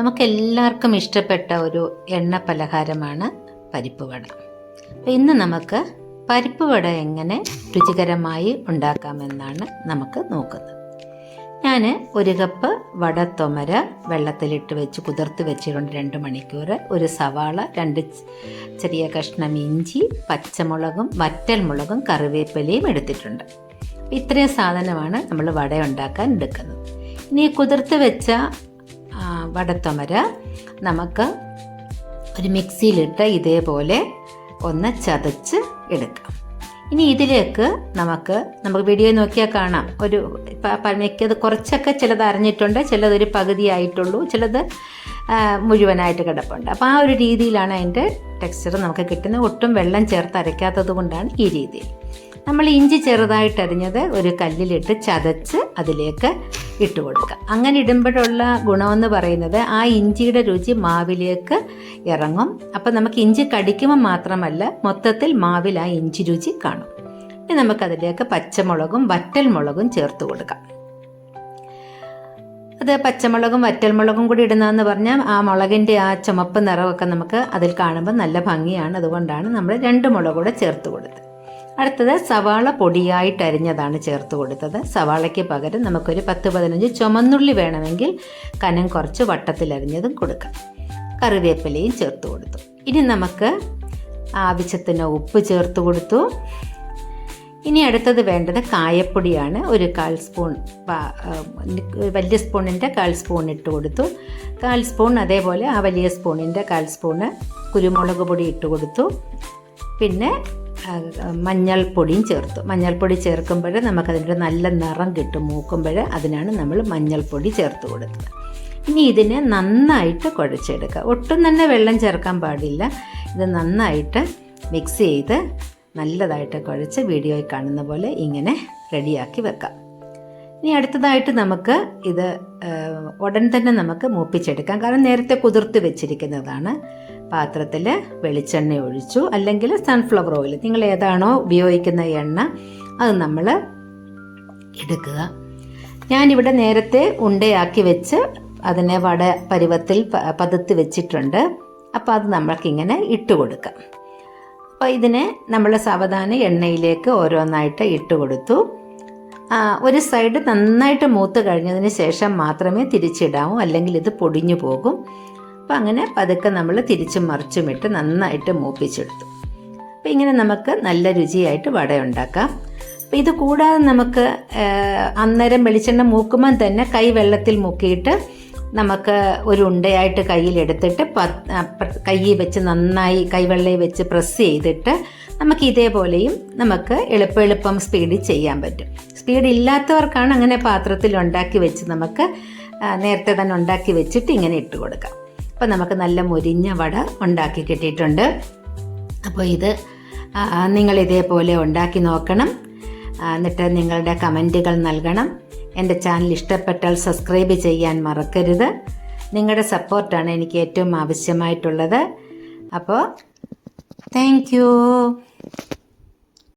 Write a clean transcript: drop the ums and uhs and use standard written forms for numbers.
നമുക്കെല്ലാവർക്കും ഇഷ്ടപ്പെട്ട ഒരു എണ്ണ പലഹാരമാണ് പരിപ്പ് വട. അപ്പോൾ ഇന്ന് നമുക്ക് പരിപ്പ് വട എങ്ങനെ രുചികരമായി ഉണ്ടാക്കാമെന്നാണ് നമുക്ക് നോക്കുന്നത്. ഞാൻ ഒരു കപ്പ് വടത്തൊമര വെള്ളത്തിലിട്ട് വെച്ച് കുതിർത്ത് വെച്ചിട്ടുണ്ട് 2 മണിക്കൂർ. ഒരു സവാള, 2 ചെറിയ കഷ്ണം ഇഞ്ചി, പച്ചമുളകും വറ്റൽമുളകും കറിവേപ്പിലയും എടുത്തിട്ടുണ്ട്. ഇത്രയും സാധനമാണ് നമ്മൾ വട ഉണ്ടാക്കാൻ എടുക്കുന്നത്. ഇനി കുതിർത്ത് വെച്ച വടത്തൊമര നമുക്ക് ഒരു മിക്സിയിലിട്ട് ഇതേപോലെ ഒന്ന് ചതച്ച് എടുക്കാം. ഇനി ഇതിലേക്ക് നമുക്ക് വീഡിയോ നോക്കിയാൽ കാണാം. മിക്കത് കുറച്ചൊക്കെ ചിലത് അരഞ്ഞിട്ടുണ്ട്, ചിലതൊരു പകുതിയായിട്ടുള്ളൂ, ചിലത് മുഴുവനായിട്ട് കിടപ്പുണ്ട്. അപ്പോൾ ആ ഒരു രീതിയിലാണ് അതിൻ്റെ ടെക്സ്ചർ നമുക്ക് കിട്ടുന്നത്. ഒട്ടും വെള്ളം ചേർത്ത് അരയ്ക്കാത്തത് കൊണ്ടാണ് ഈ രീതിയിൽ. നമ്മൾ ഇഞ്ചി ചെറുതായിട്ട് അരിഞ്ഞത് ഒരു കല്ലിലിട്ട് ചതച്ച് അതിലേക്ക് ഇട്ട് കൊടുക്കുക. അങ്ങനെ ഇടുമ്പോഴുള്ള ഗുണമെന്ന് പറയുന്നത് ആ ഇഞ്ചിയുടെ രുചി മാവിലേക്ക് ഇറങ്ങും. അപ്പം നമുക്ക് ഇഞ്ചി കടിക്കുമ്പോൾ മാത്രമല്ല, മൊത്തത്തിൽ മാവിൽ ആ ഇഞ്ചി രുചി കാണും. ഇനി നമുക്കതിലേക്ക് പച്ചമുളകും വറ്റൽമുളകും ചേർത്ത് കൊടുക്കാം. അത് പച്ചമുളകും വറ്റൽമുളകും കൂടി ഇടുന്നതെന്ന് പറഞ്ഞാൽ ആ മുളകിൻ്റെ ആ ചുമപ്പ് നിറമൊക്കെ നമുക്ക് അതിൽ കാണുമ്പോൾ നല്ല ഭംഗിയാണ്. അതുകൊണ്ടാണ് നമ്മൾ 2 മുളക് കൂടെ ചേർത്ത് കൊടുത്തത്. അടുത്തത് സവാള പൊടിയായിട്ട് അരിഞ്ഞതാണ് ചേർത്ത് കൊടുത്തത്. സവാളയ്ക്ക് പകരം നമുക്കൊരു 10-15 ചുമന്നുള്ളി വേണമെങ്കിൽ കനം കുറച്ച് വട്ടത്തിലരിഞ്ഞതും കൊടുക്കാം. കറിവേപ്പിലയും ചേർത്ത് കൊടുത്തു. ഇനി നമുക്ക് ആവശ്യത്തിന് ഉപ്പ് ചേർത്ത് കൊടുത്തു. ഇനി അടുത്തത് വേണ്ടത് കായപ്പൊടിയാണ്. ഒരു 1/4 സ്പൂൺ, വലിയ സ്പൂണിൻ്റെ 1/4 സ്പൂൺ ഇട്ട് കൊടുത്തു. 1/4 സ്പൂൺ അതേപോലെ ആ വലിയ സ്പൂണിൻ്റെ 1/4 സ്പൂണ് കുരുമുളക് പൊടി ഇട്ട് കൊടുത്തു. പിന്നെ മഞ്ഞൾപ്പൊടിയും ചേർത്തു. മഞ്ഞൾപ്പൊടി ചേർക്കുമ്പോൾ നമുക്കതിൻ്റെ നല്ല നിറം കിട്ടും മൂക്കുമ്പോൾ. അതിനാണ് നമ്മൾ മഞ്ഞൾപ്പൊടി ചേർത്ത് കൊടുത്തത്. ഇനി ഇതിനെ നന്നായിട്ട് കുഴച്ചെടുക്കുക. ഒട്ടും തന്നെ വെള്ളം ചേർക്കാൻ പാടില്ല. ഇത് നന്നായിട്ട് മിക്സ് ചെയ്ത് നല്ലതായിട്ട് കുഴച്ച് വീഡിയോയിൽ കാണുന്ന പോലെ ഇങ്ങനെ റെഡിയാക്കി വെക്കാം. ഇനി അടുത്തതായിട്ട് നമുക്ക് ഇത് ഉടൻ തന്നെ നമുക്ക് മൂപ്പിച്ചെടുക്കാം. കാരണം നേരത്തെ കുതിർത്ത് വെച്ചിരിക്കുന്നതാണ്. പാത്രത്തിൽ വെളിച്ചെണ്ണ ഒഴിച്ചു, അല്ലെങ്കിൽ സൺഫ്ലവർ ഓയിൽ, നിങ്ങൾ ഏതാണോ ഉപയോഗിക്കുന്ന എണ്ണ അത് നമ്മൾ എടുക്കുക. ഞാനിവിടെ നേരത്തെ ഉണ്ടയാക്കി വെച്ച് അതിനെ വട പരുവത്തിൽ പതുത്തി വെച്ചിട്ടുണ്ട്. അപ്പോൾ അത് നമ്മൾക്കിങ്ങനെ ഇട്ട് കൊടുക്കാം. അപ്പോൾ ഇതിനെ നമ്മൾ സാവധാനം എണ്ണയിലേക്ക് ഓരോന്നായിട്ട് ഇട്ട് കൊടുത്തു. ഒരു സൈഡ് നന്നായിട്ട് മൂത്ത് കഴിഞ്ഞതിന് ശേഷം മാത്രമേ തിരിച്ചിടാവൂ, അല്ലെങ്കിൽ ഇത് പൊടിഞ്ഞു പോകും. അപ്പോൾ അങ്ങനെ പതുക്കെ നമ്മൾ തിരിച്ചും മറിച്ചും ഇട്ട് നന്നായിട്ട് മൂപ്പിച്ചെടുത്തു. അപ്പോൾ ഇങ്ങനെ നമുക്ക് നല്ല രുചിയായിട്ട് വട ഉണ്ടാക്കാം. അപ്പോൾ ഇത് കൂടാതെ നമുക്ക് അന്നേരം വെളിച്ചെണ്ണ മൂക്കുമ്പം തന്നെ കൈ വെള്ളത്തിൽ മുക്കിയിട്ട് നമുക്ക് ഒരു ഉണ്ടയായിട്ട് കയ്യിലെടുത്തിട്ട് കയ്യിൽ വെച്ച് നന്നായി കൈവെള്ളയിൽ വെച്ച് പ്രസ് ചെയ്തിട്ട് നമുക്ക് ഇതേപോലെയും നമുക്ക് എളുപ്പം സ്പീഡിൽ ചെയ്യാൻ പറ്റും. സ്പീഡ് ഇല്ലാത്തവർക്കാണ് അങ്ങനെ പാത്രത്തിൽ ഉണ്ടാക്കി വെച്ച് നമുക്ക് നേരത്തെ തന്നെ ഉണ്ടാക്കി വെച്ചിട്ട് ഇങ്ങനെ ഇട്ട് കൊടുക്കാം. അപ്പോൾ നമുക്ക് നല്ല മൊരിഞ്ഞ വട ഉണ്ടാക്കി കിട്ടിയിട്ടുണ്ട്. അപ്പോൾ ഇത് നിങ്ങൾ ഇതേപോലെ ഉണ്ടാക്കി നോക്കണം. എന്നിട്ട് നിങ്ങളുടെ കമൻറ്റുകൾ നൽകണം. എൻ്റെ ചാനൽ ഇഷ്ടപ്പെട്ടാൽ സബ്സ്ക്രൈബ് ചെയ്യാൻ മറക്കരുത്. നിങ്ങളുടെ സപ്പോർട്ടാണ് എനിക്ക് ഏറ്റവും ആവശ്യമായിട്ടുള്ളത്. അപ്പോൾ താങ്ക് യു.